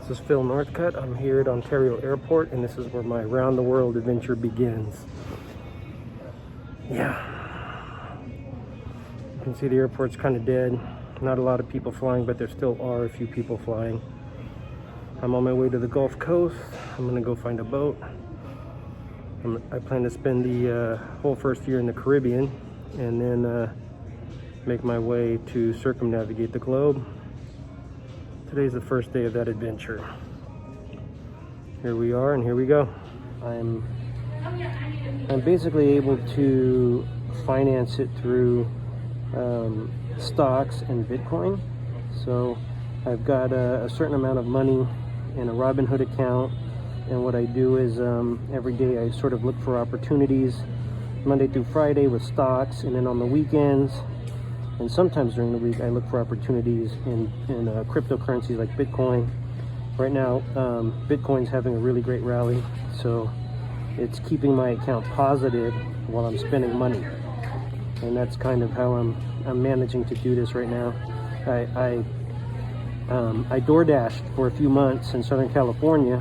This is Phil Northcutt. I'm here at Ontario Airport, and this is where my round-the-world adventure begins. Yeah. You can see the airport's kind of dead. Not a lot of people flying, but there still are a few people flying. I'm on my way to the Gulf Coast. I'm going to go find a boat. I plan to spend the whole first year in the Caribbean, and then make my way to circumnavigate the globe. Today's the first day of that adventure. Here we are, and here we go. I'm basically able to finance it through stocks and Bitcoin. So I've got a certain amount of money in a Robinhood account, and what I do is every day I sort of look for opportunities Monday through Friday with stocks, and then on the weekends and sometimes during the week I look for opportunities in cryptocurrencies like Bitcoin. Right now Bitcoin's having a really great rally, so it's keeping my account positive while I'm spending money, and that's kind of how I'm managing to do this right now. I DoorDashed for a few months in Southern California,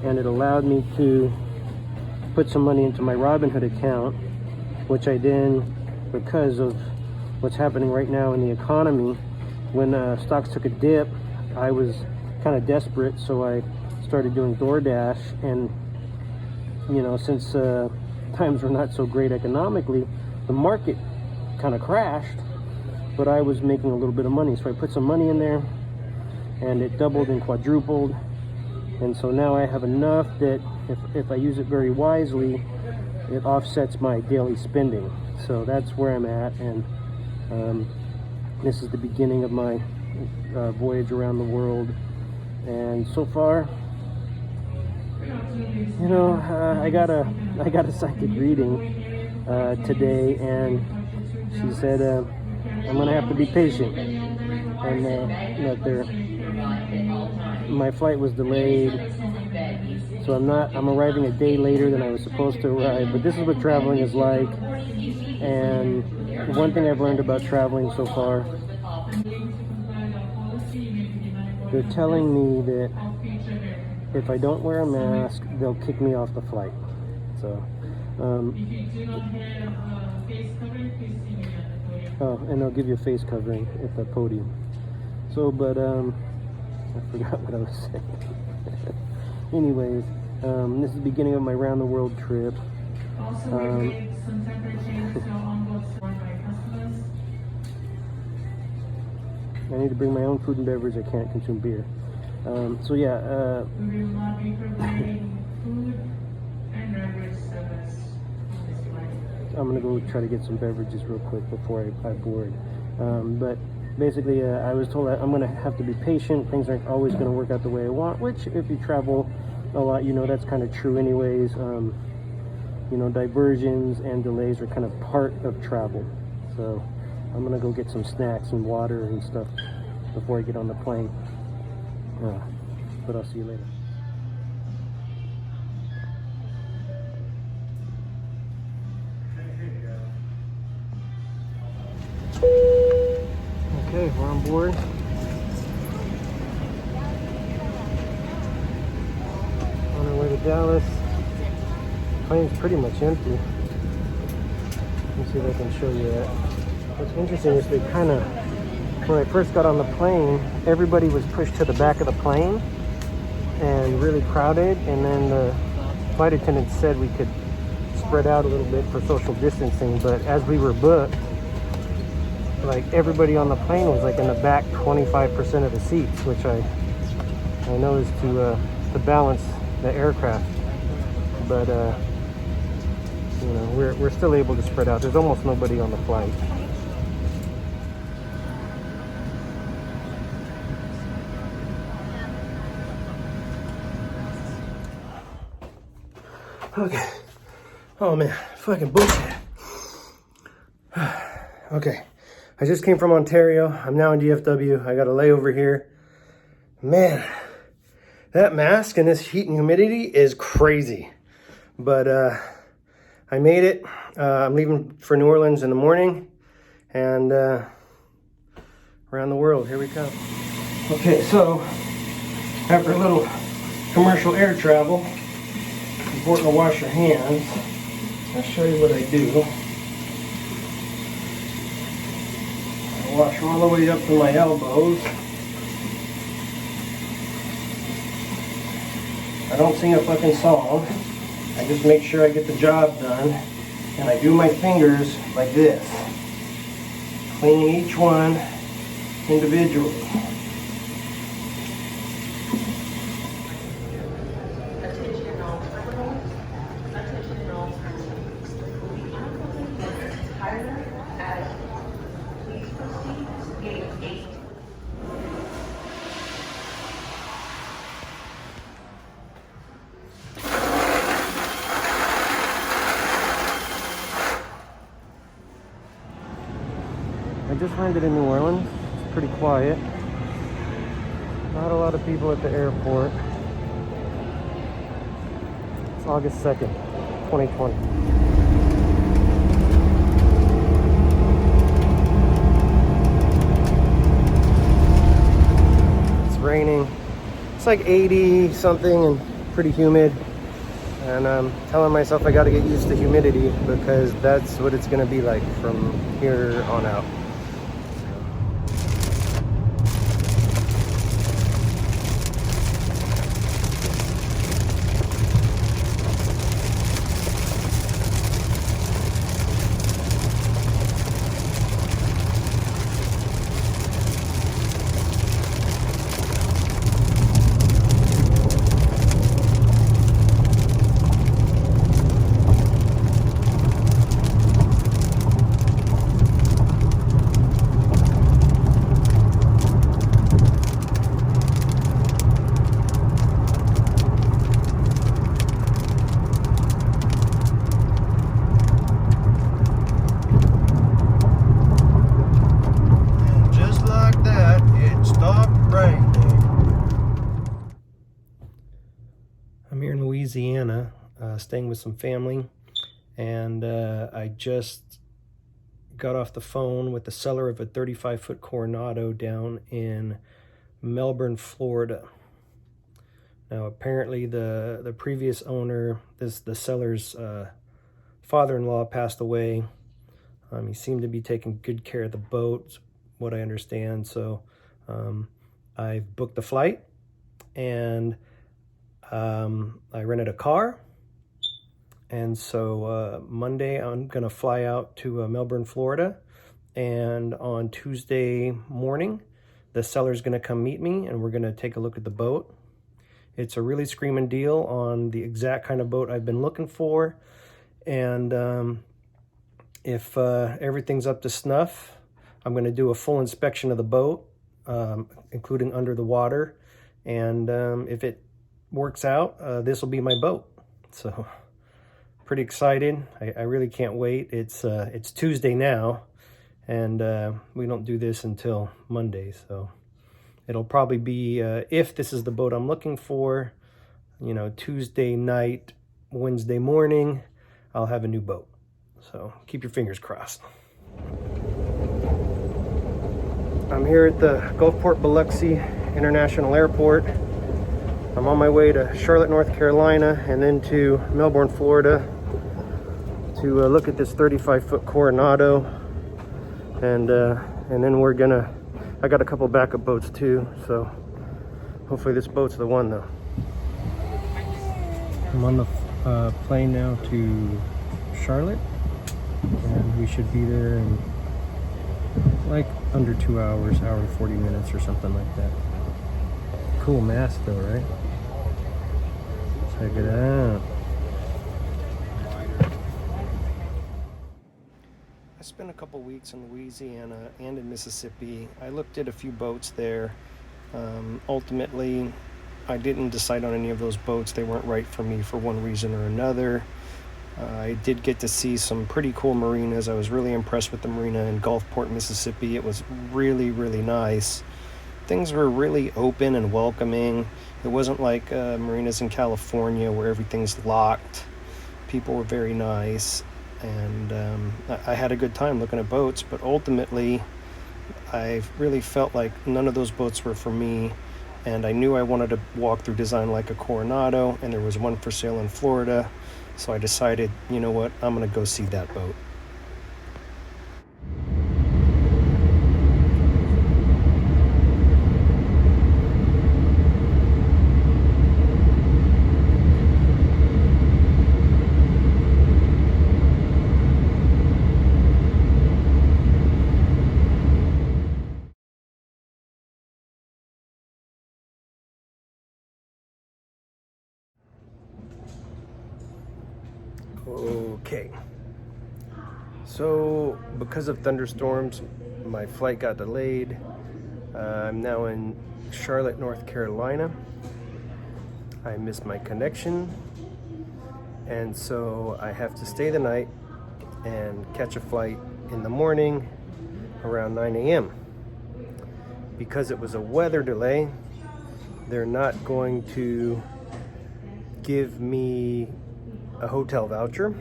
and it allowed me to put some money into my Robinhood account, which I then, because of what's happening right now in the economy, when stocks took a dip, I was kind of desperate, so I started doing DoorDash. And you know, since times were not so great economically, the market kind of crashed, but I was making a little bit of money, so I put some money in there, and it doubled and quadrupled. And so now I have enough that if I use it very wisely, it offsets my daily spending. So that's where I'm at, and this is the beginning of my voyage around the world. And so far, you know, I got a psychic reading today, and she said I'm gonna have to be patient, and that my flight was delayed, so I'm arriving a day later than I was supposed to arrive. But this is what traveling is like, and one thing I've learned about traveling so far, they're telling me that if I don't wear a mask, they'll kick me off the flight. So, and they'll give you a face covering at the podium. So, but I forgot what I was saying. Anyways, this is the beginning of my round the world trip. I need to bring my own food and beverage. I can't consume beer. So yeah. We will not be providing food and beverage service on this flight. I'm gonna go try to get some beverages real quick before I board. But basically, I was told that I'm gonna have to be patient. Things aren't always gonna work out the way I want, which if you travel a lot, you know that's kind of true anyways. You know, diversions and delays are kind of part of travel. So I'm gonna go get some snacks and water and stuff before I get on the plane. But I'll see you later. Okay, we're on board. On our way to Dallas. Plane's pretty much empty. Let me see if I can show you that. What's interesting is they kind of, when I first got on the plane, everybody was pushed to the back of the plane and really crowded, and then the flight attendant said we could spread out a little bit for social distancing, but as we were booked, like everybody on the plane was like in the back 25% of the seats, which I know is to balance the aircraft, but you know, we're still able to spread out. There's almost nobody on the flight. Okay. Oh man, fucking bullshit. Okay. I just came from Ontario. I'm now in DFW. I got a layover here. Man, that mask and this heat and humidity is crazy. But I made it. I'm leaving for New Orleans in the morning, and around the world, here we come. Okay, so After a little commercial air travel, it's important to wash your hands. I'll show you what I do. I wash all the way up to my elbows. I don't sing a fucking song. I just make sure I get the job done. And I do my fingers like this, cleaning each one individually. Attention all terminals. Attention all terminals. The outgoing is Tyler as please proceed to gate 8. I just landed in New Orleans. It's pretty quiet. Not a lot of people at the airport. It's August 2nd, 2020. It's raining. It's like 80 something and pretty humid. And I'm telling myself I got to get used to humidity because that's what it's going to be like from here on out. I'm here in Louisiana, staying with some family, and I just got off the phone with the seller of a 35-foot Coronado down in Melbourne, Florida. Now, apparently the previous owner, the seller's father-in-law passed away. He seemed to be taking good care of the boat, what I understand. So I've booked the flight, and I rented a car. And so Monday I'm gonna fly out to Melbourne, Florida, and on Tuesday morning the seller's gonna come meet me and we're gonna take a look at the boat. It's a really screaming deal on the exact kind of boat I've been looking for, and if everything's up to snuff, I'm gonna do a full inspection of the boat, including under the water, and if it works out, this will be my boat. So pretty excited. I really can't wait. It's Tuesday now, and we don't do this until Monday, so it'll probably be, if this is the boat I'm looking for, you know, Tuesday night, Wednesday morning, I'll have a new boat. So keep your fingers crossed. I'm here at the Gulfport Biloxi International Airport. I'm on my way to Charlotte, North Carolina, and then to Melbourne, Florida, to look at this 35-foot Coronado, and then I got a couple backup boats too, so hopefully this boat's the one though. I'm on the plane now to Charlotte, and we should be there in like under 2 hours, hour and 40 minutes or something like that. Cool mast though, right? Check it out. I spent a couple weeks in Louisiana and in Mississippi. I looked at a few boats there. Ultimately, I didn't decide on any of those boats. They weren't right for me for one reason or another. I did get to see some pretty cool marinas. I was really impressed with the marina in Gulfport, Mississippi. It was really, really nice. Things were really open and welcoming. It wasn't like marinas in California where everything's locked. People were very nice, and I had a good time looking at boats, but ultimately I really felt like none of those boats were for me, and I knew I wanted to walk through design like a Coronado, and there was one for sale in Florida. So I decided, you know what, I'm gonna go see that boat. Okay, so because of thunderstorms, my flight got delayed. I'm now in Charlotte, North Carolina. I missed my connection, and so I have to stay the night and catch a flight in the morning around 9 a.m. Because it was a weather delay, they're not going to give me a hotel voucher.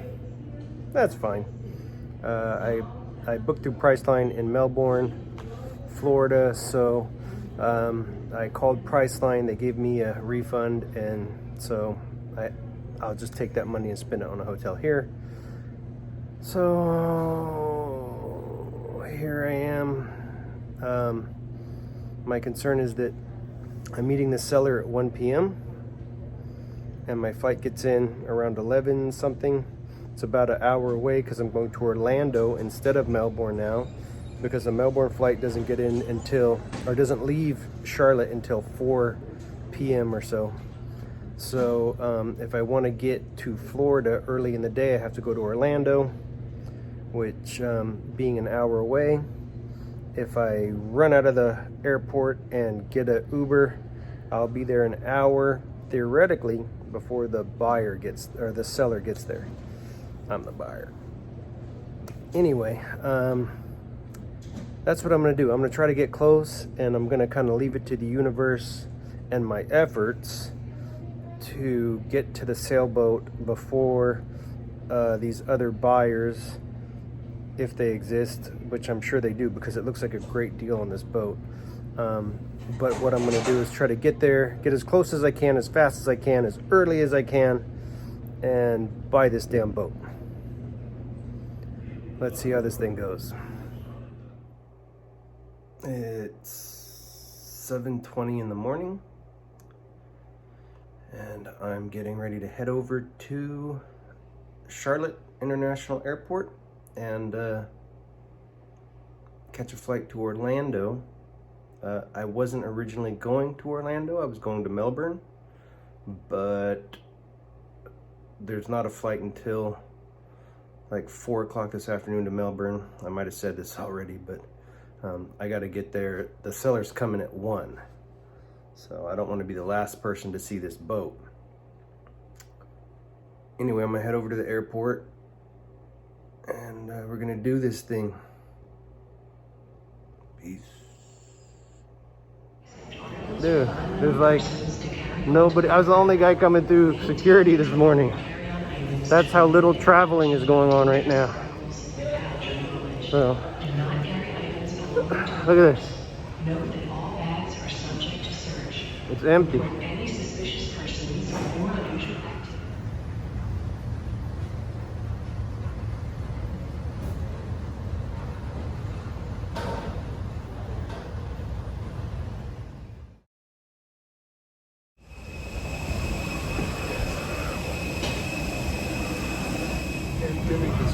That's fine. I booked through Priceline in Melbourne, Florida, so I called Priceline. They gave me a refund, and so I'll just take that money and spend it on a hotel here. So here I am. My concern is that I'm meeting the seller at 1 p.m. and my flight gets in around 11 something. It's about an hour away because I'm going to Orlando instead of Melbourne now, because the Melbourne flight doesn't get in until, or doesn't leave Charlotte until 4 p.m. or so. So if I want to get to Florida early in the day, I have to go to Orlando, which being an hour away. If I run out of the airport and get an Uber, I'll be there an hour, theoretically, before the buyer gets, or the seller gets there. I'm the buyer. Anyway, that's what I'm gonna do. I'm gonna try to get close, and I'm gonna kind of leave it to the universe and my efforts to get to the sailboat before these other buyers, if they exist, which I'm sure they do because it looks like a great deal on this boat. But what I'm gonna do is try to get there, get as close as I can, as fast as I can, as early as I can, and buy this damn boat. Let's see how this thing goes. It's 7:20 in the morning, and I'm getting ready to head over to Charlotte International Airport and catch a flight to Orlando. I wasn't originally going to Orlando, I was going to Melbourne, but there's not a flight until like 4 o'clock this afternoon to Melbourne. I might have said this already, but I got to get there. The seller's coming at 1, so I don't want to be the last person to see this boat. Anyway, I'm gonna head over to the airport, and we're gonna do this thing. Peace. Dude, there's like nobody. I was the only guy coming through security this morning. That's how little traveling is going on right now. So, look at this. It's empty.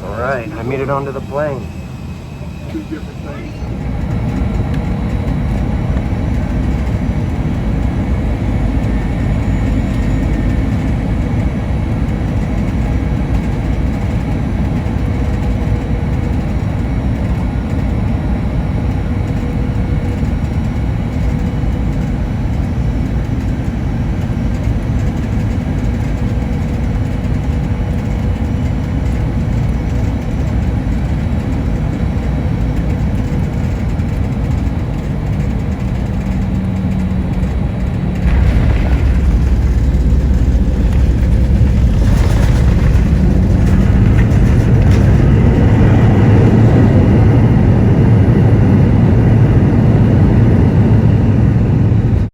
All right, I made it onto the plane. Two different things.